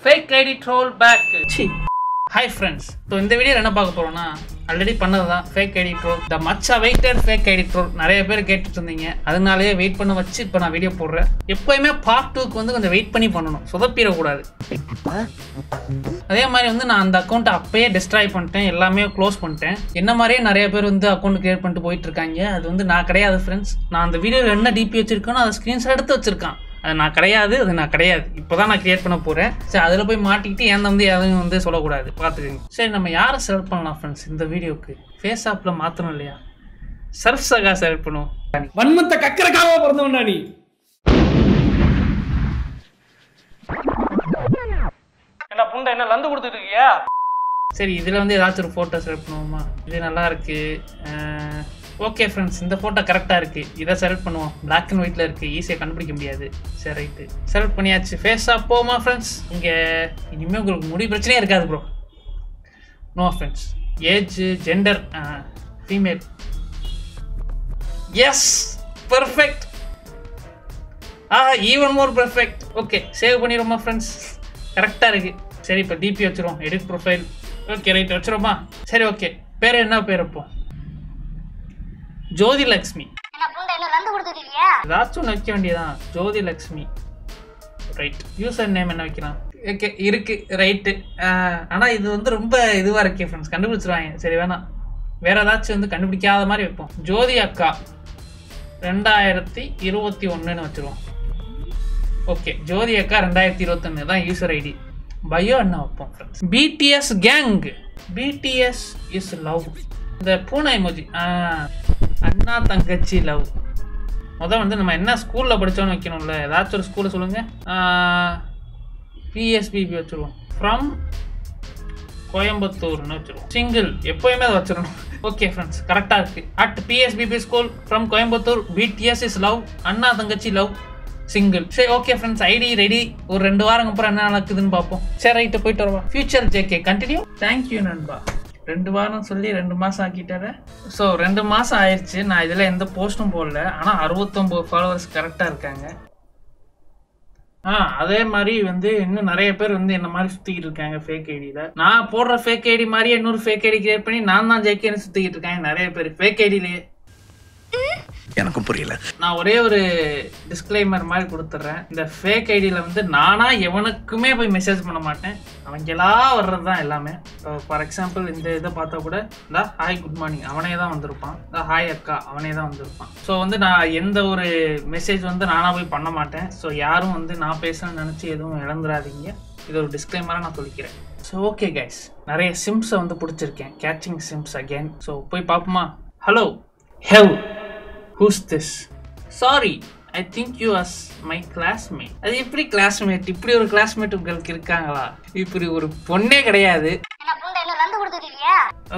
fake ID troll back. Hi friends. So in the video என்ன பார்க்க போறோம்னா already பண்ணதுதான் fake ID troll. The much awaited fake ID troll. நிறைய பேர் கேட்டுட்டு இருந்தீங்க. அதனாலயே வெயிட் பண்ண வச்சு இப்போ நான் வீடியோ போடுறேன். எப்பவுமே பார்ட் 2க்கு வந்து கொஞ்சம் வெயிட் பண்ணி பண்ணணும். சொதப்பிர கூடாது. அதே மாதிரி வந்து நான் அந்த அக்கவுண்ட் அப்பயே டிஸ்ட்ராய் பண்ணிட்டேன். எல்லாமே க்ளோஸ் பண்ணிட்டேன். என்ன மாதிரியே நிறைய பேர் வந்து அக்கவுண்ட் கிரியேட் பண்ணிட்டு போயிட்டு இருக்காங்க. அது வந்து நான் கிடையாது ஃப்ரெண்ட்ஸ். நான் அந்த வீடியோல என்ன டிபி வச்சிருக்கேனோ அதை ஸ்கிரீன்ஷாட் எடுத்து வச்சிருக்கேன். அது நான் கிடையாது, இப்போ தான் நான் கிரியேட் பண்ண போகிறேன். சரி, அதில் போய் மாட்டிக்கிட்டு ஏன் வந்து எதுவும் வந்து சொல்லக்கூடாது, பார்த்துக்கோங்க. சரி, நம்ம யாரை செலக்ட் பண்ணலாம் ஃப்ரெண்ட்ஸ் இந்த வீடியோக்கு? ஃபேஸ் ஆப்பில் மாற்றணும் இல்லையா? சர்ஃப் சகா செலக்ட் பண்ணுவோம். வன்மத்தை கக்கறக்காக பிறந்தவன்டா நீ. என்ன புண்டை என்ன லந்து கொடுத்துட்டு இருக்கியா? சரி, இதில் வந்து ஏதாச்சும் ஒரு ஃபோட்டோ செலக்ட் பண்ணுவோமா? இது நல்லா இருக்கு. ஓகே ஃப்ரெண்ட்ஸ், இந்த ஃபோட்டோ கரெக்டாக இருக்குது. இதை செலக்ட் பண்ணுவோம். பிளாக் அண்ட் ஒயிட்டில் இருக்குது, ஈஸியாக கண்டுபிடிக்க முடியாது. சரி, ரைட்டு, செலக்ட் பண்ணியாச்சு. ஃபேஸாக போமா ஃப்ரெண்ட்ஸ்? இங்கே இனிமேல் உங்களுக்கு முடி பிரச்சனையே இருக்காது bro. No friends. Age, gender, female. Yes, perfect. Even more perfect. Okay, save பண்ணிடுவோமா ஃப்ரெண்ட்ஸ்? கரெக்டாக இருக்குது. சரி, இப்போ டிபி வச்சுருவோம். Edit profile. ஓகே, ரைட், வச்சுருவோமா? சரி, ஓகே. பேர் என்ன பேர் இப்போ? ஜோதி லக்ஷ்மி. ஏதாச்சும் ஒன்று வைக்க வேண்டியதான். ஜோதி லக்ஷ்மி. ரைட். யூசர் நேம் என்ன வைக்கலாம்? ஓகே, இருக்கு. ரைட்டு. ஆனால் இது வந்து ரொம்ப இதுவாக இருக்கே ஃப்ரெண்ட்ஸ், கண்டுபிடிச்சிருவாங்க. சரி, வேணாம். வேற ஏதாச்சும் வந்து கண்டுபிடிக்காத மாதிரி வைப்போம். ஜோதி அக்கா 2021 வச்சுருவோம். ஓகே, ஜோதி அக்கா 2021 தான் யூசர் ஐடி. பயோ என்ன வைப்போம் friends? BTS gang. BTS is love. இந்த பூனை எமோஜி. அண்ணா தங்கச்சி லவ். முதல் வந்து நம்ம என்ன ஸ்கூலில் படித்தோன்னு வைக்கணும்ல. ஏதாச்சும் ஒரு ஸ்கூலில் சொல்லுங்கள். பிஎஸ்பிபி வச்சுருவோம். ஃப்ரம் கோயம்புத்தூர்னு வச்சுருவோம். சிங்கிள் எப்போயுமே அதை வச்சிடணும். ஓகே ஃப்ரெண்ட்ஸ், கரெக்டாக இருக்குது. At PSBB school from Coimbatore. BTS is love. அண்ணா தங்கச்சி லவ். சிங்கிள். சரி, ஓகே ஃப்ரெண்ட்ஸ், ஐடி ரெடி. ஒரு 2 வாரம் அப்புறம் என்ன நடக்குதுன்னு பார்ப்போம். சரி, ரைட்டு, போயிட்டு வருவா. Future JK continue. தேங்க்யூ நண்பா. 2 வாரம் சொல்லி 2 மாதம் ஆக்கிட்டாரு. ஸோ 2 மாதம் ஆயிடுச்சு. நான் இதில் எந்த போஸ்ட்டும் போடல. ஆனால் 69 ஃபாலோவர்ஸ் கரெக்டாக இருக்காங்க. அதே மாதிரி வந்து இன்னும் நிறைய பேர் வந்து என்ன மாதிரி சுற்றிக்கிட்டு இருக்காங்க ஃபேக் ஐடியில். நான் போடுற ஃபேக் ஐடி மாதிரியே இன்னொரு ஃபேக் ஐடி கிரியேட் பண்ணி நான் தான் ஜேகேன்னு சுற்றிக்கிட்டு இருக்காங்க நிறைய பேர் ஃபேக் ஐடியிலேயே. எனக்கும் புரியல. நான் ஒரே ஒரு டிஸ்க்ளைமர் மாதிரி கொடுத்துட்றேன். இந்த ஃபேக் ஐடியில் வந்து நானா எவனுக்குமே போய் மெசேஜ் பண்ண மாட்டேன். அவங்கெல்லாம் வர்றது தான் எல்லாமே. இப்போ ஃபார் எக்ஸாம்பிள் இந்த இதை பார்த்தா கூட இந்த ஹாய் குட் மார்னிங் அவனே தான் வந்திருப்பான். இந்த ஹாய் அக்கா அவனே தான் வந்திருப்பான். ஸோ வந்து நான் எந்த ஒரு மெசேஜ் வந்து நானாக போய் பண்ண மாட்டேன். ஸோ யாரும் வந்து நான் பேசணும்னு நினச்சி எதுவும் இழந்துடாதீங்க. இது ஒரு டிஸ்க்ளைமராக நான் சொல்லிக்கிறேன். ஸோ ஓகே கைஸ், நிறைய சிம்ஸை வந்து பிடிச்சிருக்கேன். Catching simps again. ஸோ போய் பார்ப்போமா? Hello hey who's this? Sorry, I think you are my classmate. அது எப்படி கிளாஸ்மேட்? இப்படி ஒரு கிளாஸ்மேட் உங்களுக்கு இருக்காங்களா? இப்படி ஒரு பொண்ணே கிடையாது.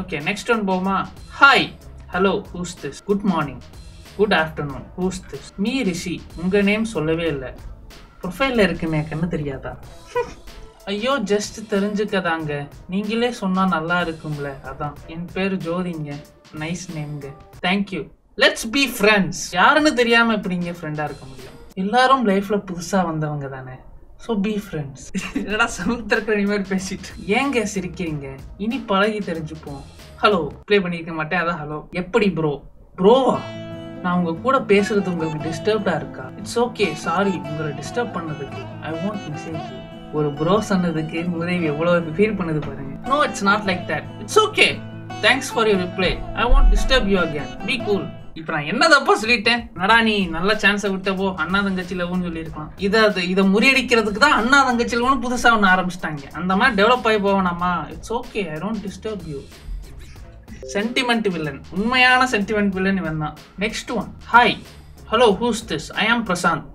ஓகே, நெக்ஸ்ட் ஒன் போமா. Hi hello who's this? Good morning good afternoon who's this? Me Rishi. உங்க நேம் சொல்லவே இல்லை. ப்ரொஃபைல்ல இருக்குமே, கண்ணு தெரியாதா? ஐயோ, ஜஸ்ட் தெரிஞ்சுக்கதாங்க. நீங்களே சொன்னா நல்லா இருக்கும்ல, அதான். என் பேர் ஜோதிங்க. நைஸ் நேம்ங்க. தேங்க்யூ. Let's be friends. யாருன்னு தெரியாம எப்படிங்க ஃப்ரெண்டா இருக்க முடியும்? எல்லாரும் லைஃப்ல புதுசா வந்தவங்க தானே. So be friends. இதெல்லாம் சமுத்திரக்கிற மாதிரி பேசிட்டு ஏங்க சிரிக்கிறீங்க? இனி பழகி தெரிஞ்சுப்போம். ஹலோ ப்ளே பண்ணியிருக்க மாட்டேன், அதான் ஹலோ. எப்படி ப்ரோ? ப்ரோவா? நான் உங்க கூட பேசுறது உங்களுக்கு டிஸ்டர்ப்டா இருக்கா? இட்ஸ் ஓகே, சாரி உங்களை டிஸ்டர்ப் பண்ணதுக்கு. I want message. ஒரு ப்ரோ சொன்னதுக்கு உதவி எவ்வளவு ஃபீல் பண்ணது பாருங்க. No, it's not like that. It's okay. Thanks for your reply. I want disturb you again. Be cool. இப்போ நான் என்ன தப்பா சொல்லிட்டேன்? நடா நீ நல்ல சான்ஸை விட்டப்போ அண்ணா தங்கச்சி லவ்னு சொல்லியிருக்கலாம். இதை முறியடிக்கிறதுக்கு தான் அண்ணா தங்கச்சி லவ்னு புதுசாக ஒன்று ஆரம்பிச்சிட்டாங்க. அந்த மாதிரி டெவலப் ஆகி போவேனாமா? It's okay, I don't disturb you. Sentiment villain. உண்மையான சென்டிமெண்ட் வில்லன் இவன் தான். Next one. Hi hello who's this? I am Prashanth.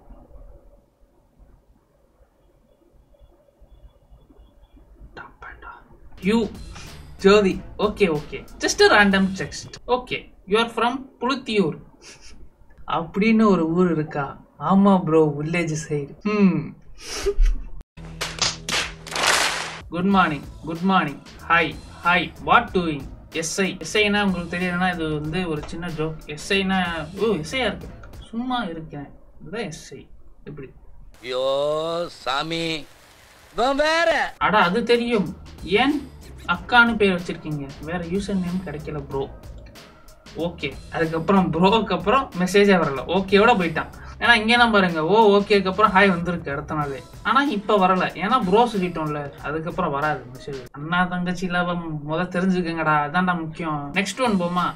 You Jyothi. Okay okay, just a random text. Okay, you are from Puluthiyur அப்படின்னு ஒரு ஊர் இருக்கா? ஆமா ப்ரோ, village side. Good morning good morning. Hi hi, what doing? SI. எஸ்ஐனா உங்களுக்கு தெரியலன்னா இது வந்து ஒரு சின்ன ஜோக். எஸ்ஐனா எஸ்ஐயா இருக்கு, சும்மா இருக்கேன், இதுதான் எஸ்ஐ. எப்படி? ஐயோ சாமி, வேற அட அது தெரியும். ஏன் அக்கான்னு பேர் வச்சிருக்கீங்க? வேற யூசர் நேம் கிடைக்கல ப்ரோ. ஓகே, அதுக்கப்புறம் ப்ரோக்கு அப்புறம் மெசேஜே வரல. ஓகேவோட போயிட்டான். ஏன்னா இங்கேனா பாருங்க, ஓகேக்கு அப்புறம் ஹாய் வந்திருக்கு அடுத்த நாளே. ஆனா இப்ப வரல, ஏன்னா ப்ரோ சொல்லிட்டோம்ல, அதுக்கப்புறம் வராது மெசேஜ். அண்ணா தங்கச்சி லாபம் முத தெரிஞ்சுக்கங்கடா, அதான்டா முக்கியம். நெக்ஸ்ட் ஒன் போமா.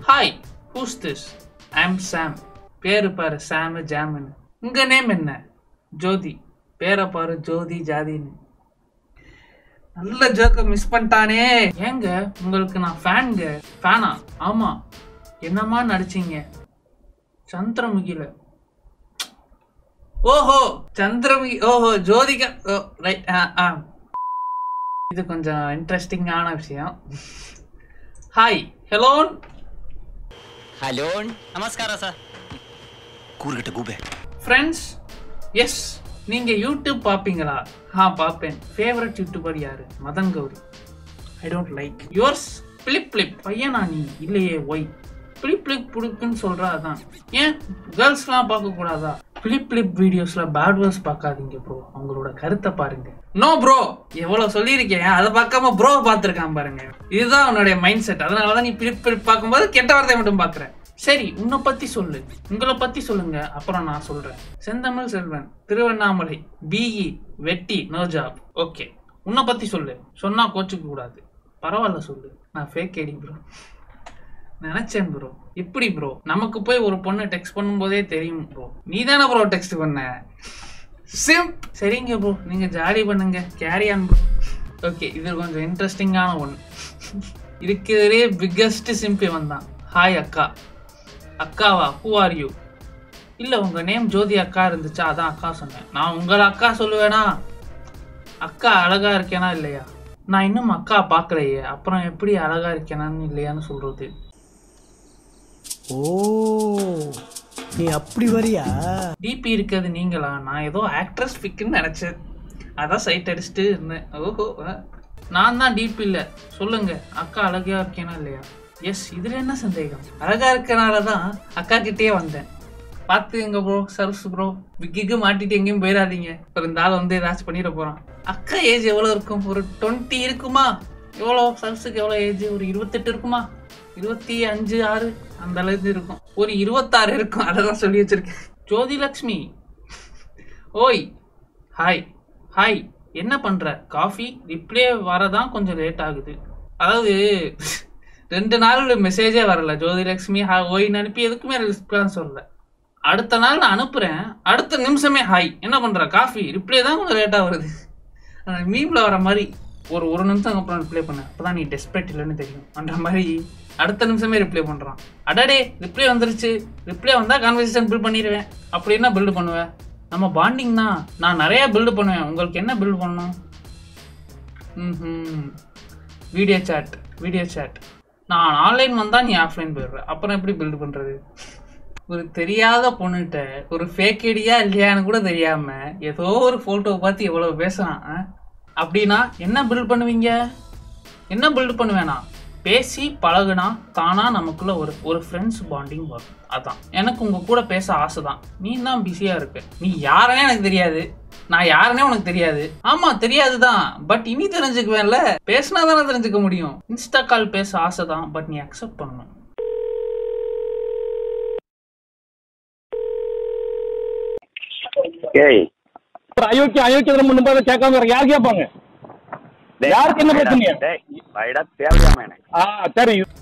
Hi, who's this? I am Sam. பேரு பாரு சாம் ஜாமின். உங்க நேம் என்ன? ஜோதி. பேரை பாரு ஜோதி ஜாதின்னு. நல்ல ஜோக்க மிஸ் பண்ணிட்டானே. ஏங்க உங்களுக்கு நான் ஃபேனுங்க. ஃபேனா? ஆமா. என்னமா நடிச்சீங்க? சந்திரமுகில. ஓஹோ சந்திரமுகி. ஓஹோ ஜோதிகா. ரைட். இது கொஞ்சம் இன்ட்ரெஸ்டிங்கான விஷயம். Hi, hello. ஹலோ, நமஸ்காரம் சார். கூறுகிட்ட கூபே. Friends, yes. நீங்க யூடியூப் பாப்பீங்களா? பாப்பேன். ஃபேவரட் யூடியூபர் யாரு? Madan Gowri. I don't like. Yours flip. பையனா நீ? இல்லையே. ஒய் பிளிப் பிடிக்குன்னு சொல்றா? அதான். ஏன் கேர்ள்ஸ்லாம் பார்க்க கூடாதா? பிளிப் வீடியோஸ்ல பேட் வேர்ட்ஸ் பார்க்காதீங்க ப்ரோ, அவங்களோட கருத்தை பாருங்க. நோ ப்ரோ, எவ்வளவு சொல்லியிருக்கேன், அதை பார்க்காம ப்ரோ பார்த்துருக்கான் பாருங்க. இதுதான் உன்னுடைய மைண்ட் செட். அதனாலதான் நீ பிளிப் பார்க்கும்போது கெட்ட வார்த்தை மட்டும் பாக்குற. சரி, உன்னை பத்தி சொல்லு. உங்களை பத்தி சொல்லுங்க, அப்புறம் நான் சொல்றேன். செந்தமிழ் செல்வன், திருவண்ணாமலை, பிஇ, வெட்டி, நோ ஜாப். ஓகே, உன்னை பத்தி சொல்லு. சொன்னா கோச்சுக்க கூடாது. பரவாயில்ல சொல்லு. நான் ஃபேக் ஐடி ப்ரோ. நினைச்சேன் ப்ரோ. எப்படி ப்ரோ? நமக்கு போய் ஒரு பொண்ணு டெக்ஸ்ட் பண்ணும்போதே தெரியும் ப்ரோ. நீ தானே ப்ரோ டெக்ஸ்ட் பண்ண? சிம்ப். சரிங்க ப்ரோ, நீங்க ஜாலி பண்ணுங்க. Carry on bro. ஓகே, இது கொஞ்சம் இன்ட்ரெஸ்டிங்கான ஒன்று. இருக்கிறதே பிக்கஸ்ட் சிம்பி வந்தான். ஹாய் அக்கா. அக்காவா? Who are you? இல்லை, உங்க நேம் ஜோதி அக்கா இருந்துச்சா, அதான் அக்கா சொன்னேன். நான் உங்களை அக்கா சொல்லுவேனா? அக்கா அழகா இருக்கேனா இல்லையா? நான் இன்னும் அக்கா பார்க்கலையே, அப்புறம் எப்படி அழகா இருக்கேனான்னு இல்லையான்னு சொல்றது? ஓ, நீ அப்படி வரியா? டிபி இருக்கிறது நீங்களா? நான் ஏதோ ஆக்ட்ரஸ் பிக்குன்னு நினைச்சேன், அதான் சைட் அடிச்சுட்டு இருந்தேன். ஓஹோ, நான் தான் டிபி இல்லை. சொல்லுங்க, அக்கா அழகா இருக்கேனா இல்லையா? எஸ். இதுல என்ன சந்தேகம்? அழகா இருக்கனாலதான் அக்கா கிட்டே வந்தேன். பாத்துங்க ப்ரோ. சர்ஸ் ப்ரோ, விக்கிக்கு மாட்டிட்டு எங்கேயும் போயிடாதீங்க. அப்புறம் இந்த ஆள் வந்து ஏதாச்சும் பண்ணிட போறான். அக்கா ஏஜ் எவ்வளவு இருக்கும்? ஒரு 20 இருக்குமா? எவ்வளோ? சர்ஸுக்கு எவ்வளோ ஏஜ்? ஒரு 28 இருக்குமா? 25, 6 அந்த அளவுக்கு இருக்கும். ஒரு 26 இருக்கும். அதான் சொல்லி வச்சிருக்கேன். ஜோதி லக்ஷ்மி. ஓய். ஹாய். ஹாய், என்ன பண்ற? காஃபி. ரிப்ளே வரதான் கொஞ்சம் லேட் ஆகுது. அதாவது 2 நாள் மெசேஜே வரல. ஜோதிலட்சுமி ஓய்னு அனுப்பி எதுக்குமே ரெஸ்பான்ஸ் வரல. அடுத்த நாள் நான் அனுப்புறேன், அடுத்த நிமிஷமே ஹாய், என்ன பண்ற? காஃபி. ரிப்ளே தான் கொஞ்சம் லேட்டாக வருது. மீம்ல வர மாதிரி ஒரு நிமிஷம் அப்புறம் ரிப்ளை பண்ணேன். அப்போதான் நீ டெஸ்பரேட் இல்லைன்னு தெரியும் அந்த மாதிரி. அடுத்த நிமிஷமே ரிப்ளை பண்றான். அடடே, ரிப்ளை வந்துருச்சு. ரிப்ளை வந்தா கான்வர்சேஷன் பில்ட் பண்ணிடுவேன். அப்படி என்ன பில்டு பண்ணுவேன்? நம்ம பாண்டிங் தான். நான் நிறைய பில்டு பண்ணுவேன். உங்களுக்கு என்ன பில்டு பண்ணணும்? Video chat. நான் ஆன்லைன் வந்தா நீ ஆஃப்லைன் போயிடுற. அப்புறம் எப்படி பில்டு பண்றது? ஒரு தெரியாத பொண்ணுகிட்ட ஒரு ஃபேக் ஐடியா இல்லையான்னு கூட தெரியாம ஏதோ ஒரு போட்டோவை பார்த்து எவ்வளவு பேசலாம். அப்படின்னா என்ன பில்ட் பண்ணுவீங்க? என்ன பில்டு பண்ணுவேனா? பேசி பழகுனா தானா நமக்குள்ள ஒரு ஃப்ரெண்ட்ஸ் பாண்டிங் வரும். அதான் எனக்கு உங்க கூட பேச ஆசை தான். நீ தான் பிஸியா இருக்க. நீ யாருன்னே எனக்கு தெரியாது, நான் யாருன்னே உனக்கு தெரியாது. ஆமா தெரியாதுதான், பட் இனி தெரிஞ்சுக்குவேன்ல. பேசினா தானே தெரிஞ்சுக்க முடியும். இன்ஸ்டா கால் பேச ஆசை தான், பட் நீ அக்செப்ட் பண்ணணும். அயோக்கியம் முன்பாக கேட்காம யார் கேட்பாங்க? யாருக்கு என்ன பிரச்சனை?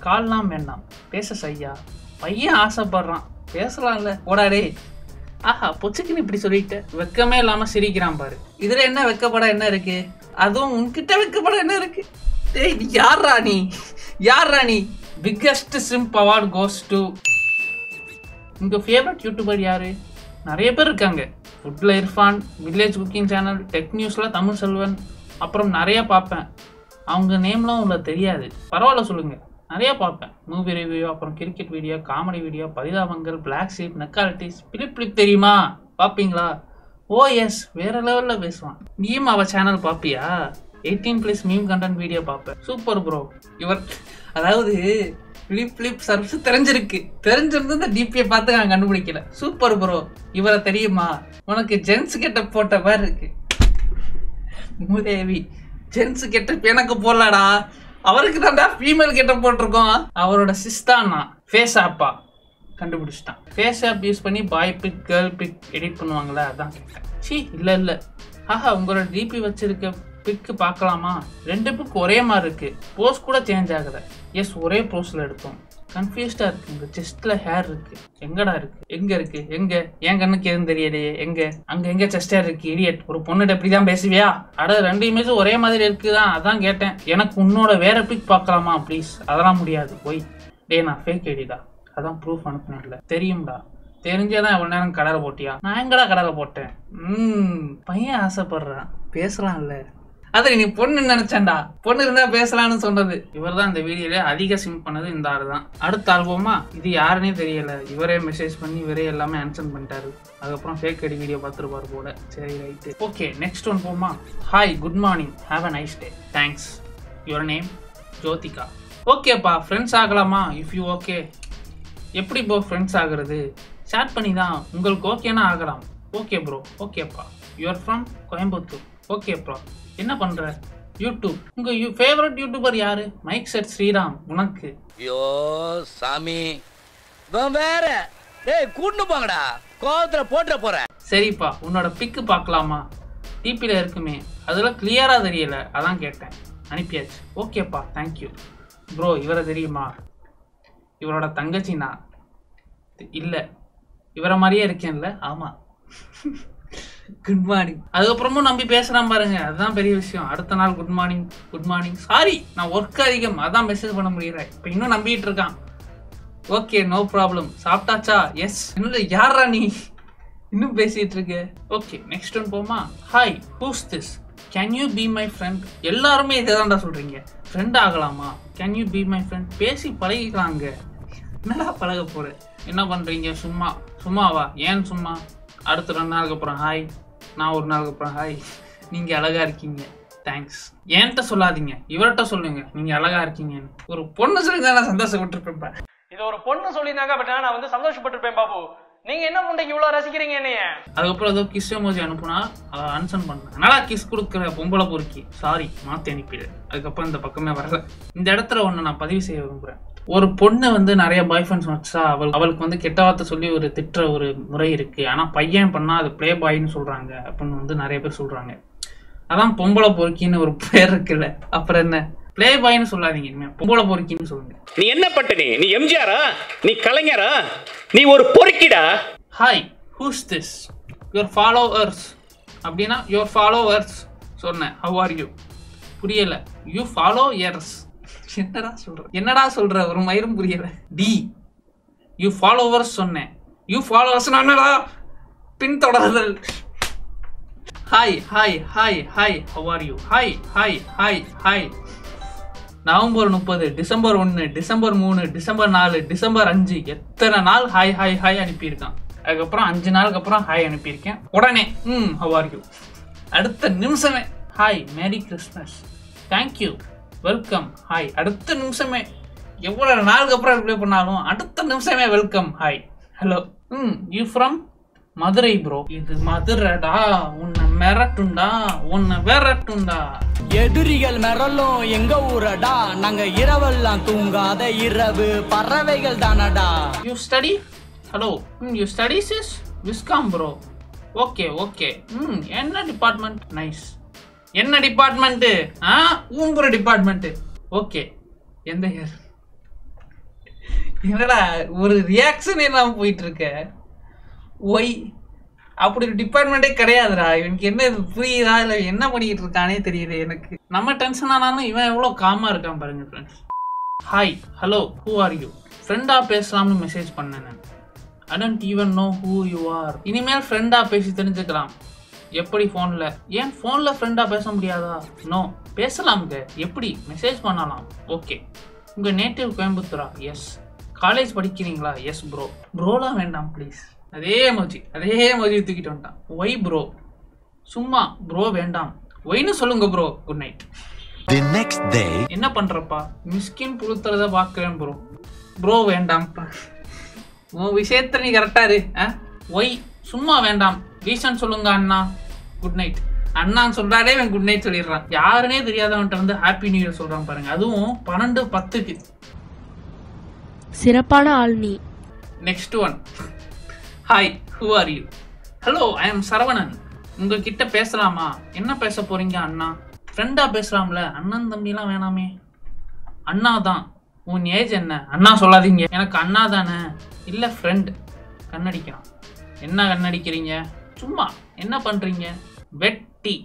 கால்லாம் வேண்டாம், பேச சையா. பையன் ஆசைப்படுறான், பேசலாம்ல. ஓடாடே. ஆஹா, பொச்சுக்குன்னு இப்படி சொல்லிட்டு வெக்கமே இல்லாம சிரிக்கிறான் பாரு. இதுல என்ன வெக்கப்பட என்ன இருக்கு? அதுவும் உன்கிட்ட வெக்கப்பட என்ன இருக்கு? டேய், யாரா நீ? Biggest simp award goes to. உங்க ஃபேவரட் யூடியூபர் யாரு? நிறைய பேர் இருக்காங்க. ஃபுட்ல Irfan, village cooking channel, tech நியூஸ்ல தமிழ் செல்வன், அப்புறம் நிறைய பார்ப்பேன். அவங்க நேம்லாம் உங்களுக்கு தெரியாது, பரவாயில்ல சொல்லுங்க. நிறைய பார்ப்பேன். மூவி ரிவ்யூ, அப்புறம் கிரிக்கெட் வீடியோ, காமெடி வீடியோ, பரிதாபங்கள், பிளாக் ஷீப், நெக்காலிட்டிஸ், பிலிப் தெரியுமா? பார்ப்பீங்களா? ஓ எஸ், வேற லெவல்ல பேசுவான். நீயும் அவ சேனல் பார்ப்பியா? 18+ மீம் கண்டென்ட் வீடியோ பார்ப்பேன். Super bro. இவர் அதாவது பிலிப் சர்வீஸ் தெரிஞ்சிருந்து இந்த டிபியை பார்த்து நான் கண்டுபிடிக்கல. Super bro. இவரை தெரியுமா? உனக்கு ஜென்ஸ் கெட்ட போட்ட மாதிரி இருக்கு. மூதேவி ஜென்ஸ் கெட்டப் எனக்கு போடலடா, அவருக்கு தான்டா ஃபீமேல் கெட்டப் போட்டிருக்கோம். அவரோட சிஸ்டானா ஃபேஸ் ஆப்பா கண்டுபிடிச்சிட்டான். ஃபேஸ் ஆப் யூஸ் பண்ணி பாய் பிக் கேர்ள் பிக் எடிட் பண்ணுவாங்களே அதான் கேட்டேன். சி இல்லை ஆஹா உங்களோட டிபி வச்சிருக்க பிக்கு பார்க்கலாமா? 2 பிக் ஒரே மாதிரி இருக்கு, போஸ் கூட சேஞ்ச் ஆகுது. எஸ் ஒரே போஸ்ல எடுத்தோம். கன்ஃபியூஸ்டா இருக்கு. உங்க செஸ்ட்ல ஹேர் இருக்கு, எங்கடா இருக்கு? எங்க இருக்கு? எங்க? என் கண்ணுக்கு எதுவும் தெரியலையே. எங்க? அங்க எங்க செஸ்ட் ஹேர் இருக்கு? இடியட். ஒரு பொண்ணுகிட்ட இப்படிதான் பேசுவியா? அட 2 இமேஜும் ஒரே மாதிரி இருக்குதான், அதான் கேட்டேன். எனக்கு உன்னோட வேற பிக் பார்க்கலாமா ப்ளீஸ்? அதெல்லாம் முடியாது. போய் டே நான் ஃபேக் ஐடிடா, அதான் ப்ரூஃப் அனுப்புனேன்ல. தெரியும்டா, தெரிஞ்சேதான் எவ்வளவு நேரம் கடலை போட்டியா? நான் எங்கடா கடலை போட்டேன்? பையன் ஆசைப்படுறான், பேசலாம்ல. அது நீ பொண்ணு நினைச்சேன்டா, பொண்ணு இருந்தா பேசலாம்னு சொன்னது. இவர் தான் இந்த வீடியோல அதிக சிம் பண்ணது இந்த ஆள் தான். அடுத்த ஆல்பமா இது யாருன்னே தெரியல, இவரே மெசேஜ் பண்ணி இவரே எல்லாமே ஆன்சர் பண்ணிட்டாரு. அதுக்கப்புறம் ஃபேக் ஐடி வீடியோ பார்த்துருப்பாரு போல. சரி ரைட்டு, ஓகே நெக்ஸ்ட் ஒன் போமா. Hi good morning, have a nice day, thanks. Your name Jyothika. ஓகேப்பா ஃப்ரெண்ட்ஸ் ஆகலாமா? If you okay. எப்படி ப்ரோ ஃப்ரெண்ட்ஸ் ஆகுறது? சேட் பண்ணி தான். உங்களுக்கு ஓகேனா ஆகலாம். Okay bro. ஓகேப்பா. You are from Coimbatore. Okay bro. என்ன பண்ற? யூடியூப். உங்க ஃபேவரட் யூடியூபர் யாரு? Mic set Sriram. உனக்கு? ஐயோ சாமி வேற டேய் கூட்டு போங்கடா, கோவத்துல போட்டுற போறேன். சரிப்பா உன்னோட பிக்கு பார்க்கலாமா? டிபியில் இருக்குமே, அதெல்லாம் கிளியரா தெரியல, அதான் கேட்டேன். அனுப்பியாச்சு. ஓகேப்பா தேங்க்யூ. ப்ரோ இவரை தெரியுமா? இவரோட தங்கச்சினா? இல்லை இவரை மாதிரியே இருக்கேன்ல. ஆமா. Good morning. அதுக்கப்புறமும் நம்பி பேசுறான் பாருங்க, அதுதான் பெரிய விஷயம். அடுத்த நாள் good morning good morning. Sorry நான் ஒர்க் அதிகம், அதான் மெசேஜ் பண்ண முடியல. இப்போ இன்னும் நம்பிட்டு இருக்கான். Okay no problem. சாப்பிட்டாச்சா? எஸ். என்னோட யாரா நீ இன்னும் பேசிட்டு இருக்க? ஓகே நெக்ஸ்ட் ஒன் போமா. Hi who's this, can you be my friend? எல்லாருமே இதை தான்டா சொல்றீங்க, ஃப்ரெண்ட் ஆகலாமா? Can you be my friend? பேசி பழகிக்கலாங்க. என்னடா பழக போற? என்ன பண்றீங்க? சும்மாவா? ஏன் சும்மா? அடுத்த 2 நாளுக்கு அப்புறம் ஹாய், நான் 1 நாளுக்கு அப்புறம் ஹாய். நீங்க அழகா இருக்கீங்க, தேங்க்ஸ். என்கிட்ட சொல்லாதீங்க, இவர்கிட்ட சொல்லுங்க நீங்க அழகா இருக்கீங்கன்னு. ஒரு பொண்ணு சொல்லி தான் நான் சந்தோஷப்பட்டிருப்பேன். இது ஒரு பொண்ணு சொல்லியிருந்தாங்க, பட் நான் வந்து சந்தோஷப்பட்டிருப்பேன் பாபு. நீங்க என்ன பண்றீங்க இவ்வளவு ரசிக்கிறீங்க என்னைய? அதுக்கப்புறம் ஏதோ கிஸ் எமோஜி அனுப்புனா அதை அன்சன் பண்ணேன். நல்லா கிஸ் கொடுக்குற பொம்பளை பொறுக்கி, சாரி மாற்றி அனுப்பிடு. அதுக்கப்புறம் இந்த பக்கமே வரல. இந்த இடத்துல ஒன்று நான் பதிவு செய்ய விரும்புகிறேன். ஒரு பொண்ணு வந்து நிறைய பாய் ஃப்ரெண்ட்ஸ் வச்சா அவளுக்கு வந்து கெட்ட வார்த்தை சொல்லி ஒரு திட்டுற ஒரு முறை இருக்கு. ஆனால் பையன் பண்ணா அது ப்ளே பாய்ன்னு சொல்றாங்க அப்படின்னு வந்து நிறைய பேர் சொல்றாங்க. அதான் பொம்பளை பொறுக்கின்னு ஒரு பேர் இருக்குல்ல, அப்புறம் என்ன ப்ளே பாய்ன்னு சொல்லாதீங்க, பொம்பளை பொறுக்கின்னு சொல்லுங்க. நீ என்ன பட்டனி? நீ எம்ஜிஆரா? நீ கலைஞரா? நீ ஒரு பொறுக்கிடா. Hi who's this, your followers. அப்படின்னா யுவர் ஃபாலோவர்ஸ் சொன்னேன். How are you? புரியல. You follow years. என்னடா சொல்ற ஒரு மயிரும் புரியல. டி யூ ஃபாலோவர்ஸ் சொன்னேன். யூ ஃபாலோவர்ஸ் என்னடா? பின்தொடர்தல். Hi hi hi hi how are you? Hi hi hi hi. November 30, December 1, December 3, December 4, December 5, எத்தனை நாள் ஹாய் ஹாய் ஹாய் அனுப்பியிருக்கான். அதுக்கப்புறம் 5 நாளுக்கு அப்புறம் ஹாய் அனுப்பியிருக்கேன். உடனே ஹவ் ஆர் யூ? அடுத்த நிமிஷமே hi merry Christmas, thank you, welcome, hi. அடுத்த நிமிஷமே, எவ்வளவு நாளுக்கு அப்புறம் ரிப்ளை பண்ணாலும் அடுத்த நிமிஷமே welcome, hi, hello. You from Madurai bro. இது மதுரைடா, உன்னை மிரட்டுண்டா, உன்னை விரட்டுண்டா. எதிரிகள் மிரளும் எங்க ஊரடா, நாங்க இரவெல்லாம் தூங்காத இரவு பறவைகள் தானடா. You study? Hello. You study sis? Viscom bro. Okay okay. என்ன டிபார்ட்மெண்ட்? நைஸ். என்ன டிபார்ட்மெண்ட்? ஊம்புற டிபார்ட்மெண்ட். ஓகே. எந்த இயர்? என்னடா ஒரு ரியாக்ஷன் எல்லாம் போயிட்டு இருக்க? ஒய் அப்படி ஒரு டிபார்ட்மெண்ட்டே கிடையாதுடா. இவனுக்கு என்ன புரியுதா இல்லை என்ன பண்ணிக்கிட்டு இருக்கானே தெரியல எனக்கு. நம்ம டென்ஷன் ஆனாலும் இவன் எவ்வளோ காமா இருக்கான் பாருங்க friends. Hi hello who are you? ஃப்ரெண்டா பேசலாம்னு மெசேஜ் பண்ணேன். I don't even know who you are. இனிமேல் ஃப்ரெண்டா பேசி தெரிஞ்சுக்கலாம். எப்படி ஃபோனில்? ஏன் ஃபோனில் ஃப்ரெண்டாக பேச முடியாதா? நோ, பேசலாம்ங்க. எப்படி? மெசேஜ் பண்ணலாம். ஓகே. உங்கள் நேட்டிவ் கோயம்புத்தூரா? எஸ். காலேஜ் படிக்கிறீங்களா? Yes bro. ப்ரோலாம் வேண்டாம் ப்ளீஸ். அதே மோஜி தூக்கிட்டு வந்துட்டான். Why bro? சும்மா ப்ரோ வேண்டாம், ஒய்னு சொல்லுங்க bro. Good night. The next day. என்ன பண்ணுறப்பா? மிஸ்கின் புழுத்துறத பார்க்குறேன் ப்ரோ. ப்ரோ வேண்டாம்ப்பா, உன் விஷயத்த நீ கரெக்டாக இரு. ஒய் சும்மா வேண்டாம், ரீசன் சொல்லுங்க அண்ணா. Good night. அண்ணான்னு சொல்றாலே இவன் குட் நைட் சொல்லிடுறான். யாருன்னே தெரியாதவன்ட்ட வந்து ஹாப்பி நியூ இயர் சொல்றான் பாருங்க, அதுவும் 12:10க்கு. சிறப்பான ஆள் நீ. Next one. Hi, who are you? Hello, I am Saravanan. உங்ககிட்ட பேசலாமா? என்ன பேச போறீங்க அண்ணா? ஃப்ரெண்டா பேசலாம்ல, அண்ணன் தம்பிலாம் வேணாமே. அண்ணா தான். உன் ஏஜ் என்ன? அண்ணா சொல்லாதீங்க, எனக்கு அண்ணா தானே. இல்லை ஃப்ரெண்ட். கண்ணடிக்கிறான். என்ன கண்ணடிக்கிறீங்க? சும்மா. என்ன பண்றீங்க? வெட்டி.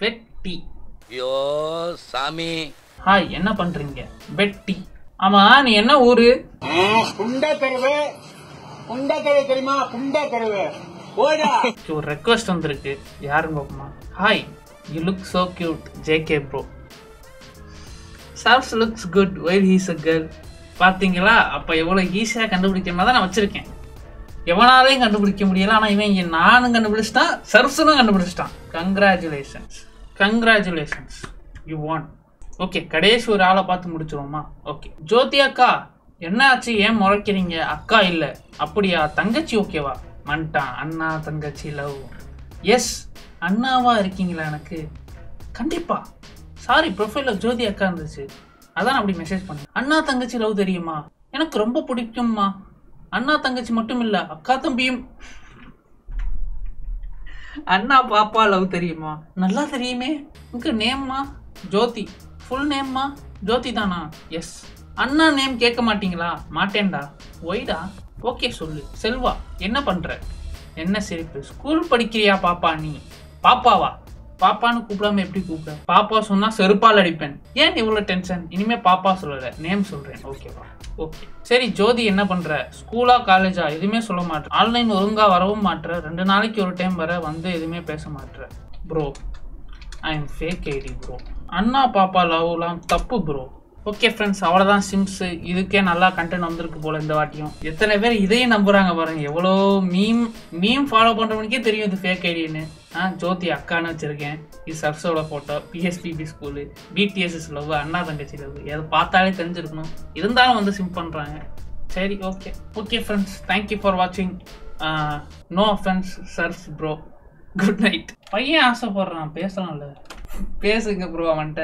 வெட்டி. ஐயோ சாமி. ஹாய், என்ன பண்றீங்க? வெட்டி. ஆமா, நீ என்ன ஊரு? ஒரு ரெக்வெஸ்ட் வந்திருக்கு, யாருன்னு பாப்போமா? Hi, you look so cute, JK bro. Sirs looks good while he's a girl. பாத்தீங்களா, அப்ப எவ்வளவு ஈஸியா கண்டுபிடிக்கணும் தான் நான் வச்சிருக்கேன். எவனாலையும் கண்டுபிடிக்க முடியல, ஆனா இவன் நானும் கண்டுபிடிச்சிட்டான், சர்ஸனும் கண்டுபிடிச்சிட்டான். Congratulations, congratulations, you won. Okay, கடைசி ஒரு ஆளை பார்த்து முடிச்சிருவோமா? ஓகே, ஜோதி அக்கா, என்ன ஆச்சு? ஏன் முறைக்கிறீங்க? அக்கா இல்ல. அப்படியா? தங்கச்சி ஓகேவா? மன்ட்டான். அண்ணா தங்கச்சி லவ். எஸ், அண்ணாவா இருக்கீங்களா? எனக்கு கண்டிப்பா. சாரி, ப்ரொஃபைல்ல ஜோதி அக்கா இருந்துச்சு, அதான் அப்படி மெசேஜ் பண்ணேன். அண்ணா தங்கச்சி லவ் தெரியுமா? எனக்கு ரொம்ப பிடிக்கும்மா. அண்ணா தங்கச்சி மட்டும் இல்ல, அக்கா தம்பியும். அண்ணா பாப்பா லவ் தெரியுமா? நல்லா தெரியுமே. உங்க நேம்மா? ஜோதி. ஃபுல் நேம்மா? ஜோதி தானா? எஸ். அண்ணா நேம் கேட்க மாட்டீங்களா? மாட்டேன்டா. ஒய்டா? ஓகே சொல்லு. செல்வா, என்ன பண்ற? என்ன சிரிப்பு? ஸ்கூல் படிக்கிறியா பாப்பா? நீ பாப்பாவா? பாப்பான்னு கூப்பிடாம எப்படி கூப்பிட? பாப்பா சொன்னா செருப்பால் அடிப்பேன். ஏன் இவ்வளவு டென்ஷன்? இனிமே பாப்பா சொல்லல, நேம் சொல்றேன். ஓகேவா? ஓகே. சரி ஜோதி, என்ன பண்ற? ஸ்கூலா காலேஜா? எதுவுமே சொல்ல மாட்டேன். ஆன்லைன் ஒழுங்கா வரவும் மாட்டேற. 2 நாளைக்கு ஒரு டைம் வர வந்து எதுவுமே பேச மாட்டேற. Bro, I am fake ID bro. அண்ணா பாப்பா லவ்லாம் தப்பு ப்ரோ. ஓகே ஃப்ரெண்ட்ஸ், அவ்வளோதான் சிம்ஸ். இதுக்கே நல்லா கண்டென்ட் வந்திருக்கு போல இந்த வாட்டியும். எத்தனை பேர் இதையும் நம்புறாங்க பாருங்க. எவ்வளோ மீம் ஃபாலோ பண்றவனுக்கே தெரியும் இது ஃபேக் ஐடின்னு. ஜோதி அக்கான்னு வச்சிருக்கேன். இது சர்ஸோட போட்டோ. பிஎஸ்பிபி ஸ்கூலு, பிடிஎஸ்எஸ் லவ், அண்ணா தங்கச்சி லவ். எதை பார்த்தாலே தெரிஞ்சிருக்கணும், இருந்தாலும் வந்து சிம் பண்றாங்க. சரி, okay okay friends, thank you for வாட்சிங். No offence sirs bro. Good night. பையன் ஆசைப்படுறான், பேசலாம்ல, பேசுங்க ப்ரோ அவன்கிட்ட.